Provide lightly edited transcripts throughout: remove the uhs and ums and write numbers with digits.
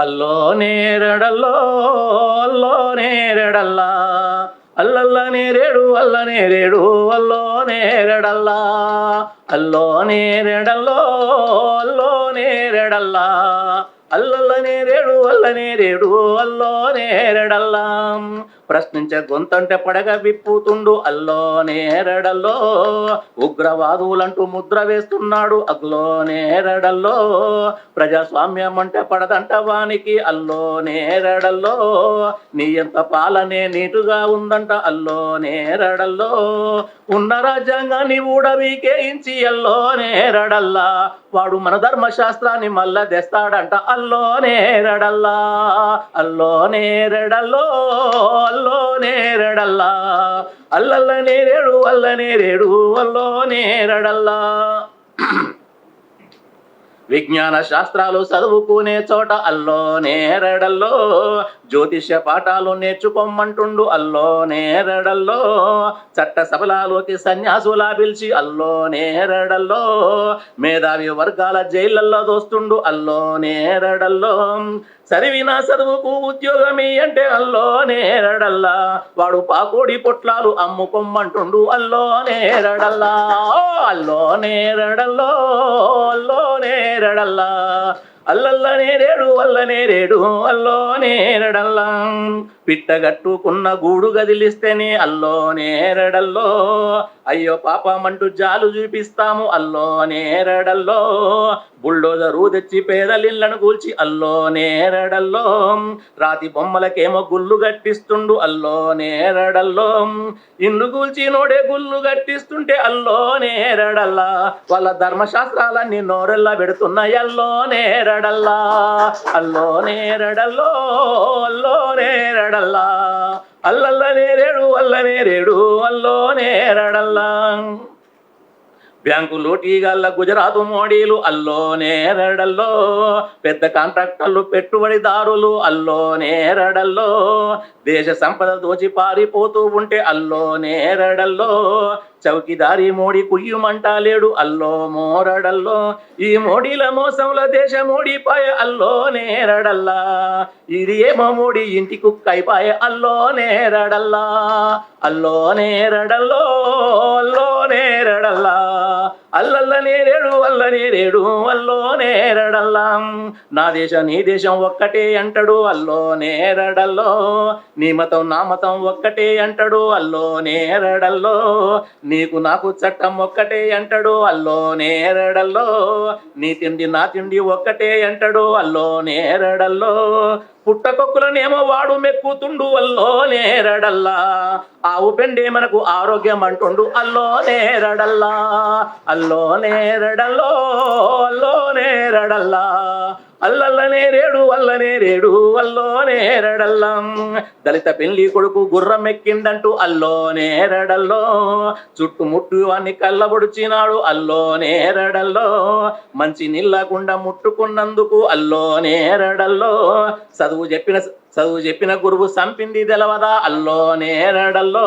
అల్లో నేరడల్లో అల్లో నేరడల్లా అల్లల్ల నేరేడు అల్ల నేరేడు అల్లో నేరడల్లా అల్లో నేరడల్లో అల్లో నేరడల్లా అల్లల్ల నేరేడు అల్ల నేరేడు అల్లో నేరడల్లా ప్రశ్నించే గొంతంటే పడగ విప్పుతుండు అల్లో నేరడల్లో ఉగ్రవాదులంటూ ముద్ర వేస్తున్నాడు అల్లో నేరడల్లో ప్రజాస్వామ్యం అంటే పడదంట వానికి అల్లో నేరడల్లో నీ ఎంత పాలనే నీటుగా ఉందంట అల్లో నేరడల్లో ఉన్న రాజ్యాంగాన్ని ఊడవీకేయించి అల్లో నేరడల్లా వాడు మన ధర్మశాస్త్రాన్ని మళ్ళా తెస్తాడంట అల్లో నేరడల్లా అల్లో నేరడల్లో అల్లో నేరడల్లా అల్లల్ల నేరేడు అల్ల నేరేడు అల్లో నేరడల్లా విజ్ఞాన శాస్త్రాలు చదువుకునే చోట అల్లో నేరడల్లో జ్యోతిష్య పాఠాలు నేర్చుకోమంటుండు అల్లో నేరడల్లో చట్ట సభలలోకి సన్యాసులా పిలిచి అల్లో నేరడల్లో మేధావి వర్గాల జైళ్ళల్లో దోస్తుండు అల్లో నేరడల్లో చదివిన చదువుకు ఉద్యోగమి అంటే అల్లో నేరడల్లా వాడు పాకోడి పొట్లాలు అమ్ముకోమంటుండు అల్లో నేరడల్లా అల్లో నేరడల్లో అల్లో నేరడల్లా అల్లల్ల నేరేడు అల్ల నేరేడు అల్లో నేరడల్లా పిట్టగట్టుకున్న గూడు గదిలిస్తేనే అల్లో నేరడల్లో అయ్యో పాపమంటూ జాలు చూపిస్తాము అల్లో నేరడల్లో బుల్డోజరు తెచ్చి పేదలిళ్లను కూల్చి అల్లో నేరడల్లో రాతి బొమ్మలకేమో గుళ్ళు గట్టిస్తుండు అల్లో నేరడల్లో ఇల్లు కూల్చి నోడే గుళ్ళు గట్టిస్తుంటే అల్లో నేరడల్లా వాళ్ళ ధర్మశాస్త్రాలన్నీ నోరెల్లా పెడుతున్నాయి అల్లో నేరడల్లా అల్లో నేరడల్లో అల్లో నేరడల్లా అల్లల్ల నేరేడు అల్ల నేరేడు అల్లో నేరడల్లా బ్యాంకు లూటీగల్ల గుజరాతు మోడీలు అల్లో నేరడల్లో పెద్ద కాంట్రాక్టర్లు పెట్టుబడిదారులు అల్లో నేరడల్లో దేశ సంపద దోచి పారిపోతూ ఉంటే అల్లో నేరడల్లో చౌకీదారి మోడీ కుయ్యమంటాలేడు అల్లో మోరడల్లో ఈ మోడీల మోసంలో దేశ మోడీపాయ అల్లో నేరడల్లా ఇది ఏమో మోడీ ఇంటి కుక్కైపాయ అల్లో నేరడల్లా అల్లో నేరడల్లో అల్లో నేరడల్లా అల్లల్ల నేరేడు అల్ల నేరేడు అల్లో నేరడల్లా నా దేశం నీ దేశం ఒక్కటే అంటాడు అల్లో నేరడల్లో నీ మతం నా మతం ఒక్కటే అంటాడు అల్లో నేరడల్లో నీకు నాకు చట్టం ఒక్కటే అంటాడు అల్లో నేరడల్లో నీ తిండి నా తిండి ఒక్కటే అంటాడు అల్లో నేరడల్లో పుట్టకొక్కులనేమో వాడు మెక్కుతుండు అల్లో నేరడల్లా ఆవు పెండే మనకు ఆరోగ్యం అంటుండు అల్లో నేరడల్లా అల్లో నేరడల్లో అల్లో నేరడల్లా అల్లల్ల నేరేడు అల్ల నేరేడు అల్లో నేరడల్లా దళిత పెళ్లి కొడుకు గుర్రం ఎక్కిందంటూ అల్లో నేరడల్లో చుట్టుముట్టు వాన్ని కళ్ళబొడిచినాడు అల్లో నేరడల్లో మంచి నీళ్ళకుండా ముట్టుకున్నందుకు అల్లో నేరడల్లో చదువు చెప్పిన గురువు సంపింది తెలవదా అల్లో నేరడల్లో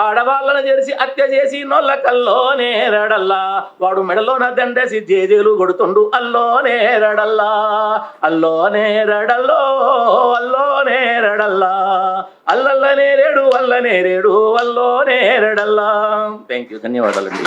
ఆడవాళ్ళను చేసి హత్య చేసి నొల్ల కల్లో నేరడల్లా వాడు మెడలోన దండేసి జేజేలు కొడుతుండు అల్లో నేరడల్లా అల్లో నేరడల్లో అల్లో నేరడల్లా అల్లల్ల నేరేడు అల్ల నేరేడు అల్లో నేరడల్లా థ్యాంక్ యూ ధన్యవాదాలండి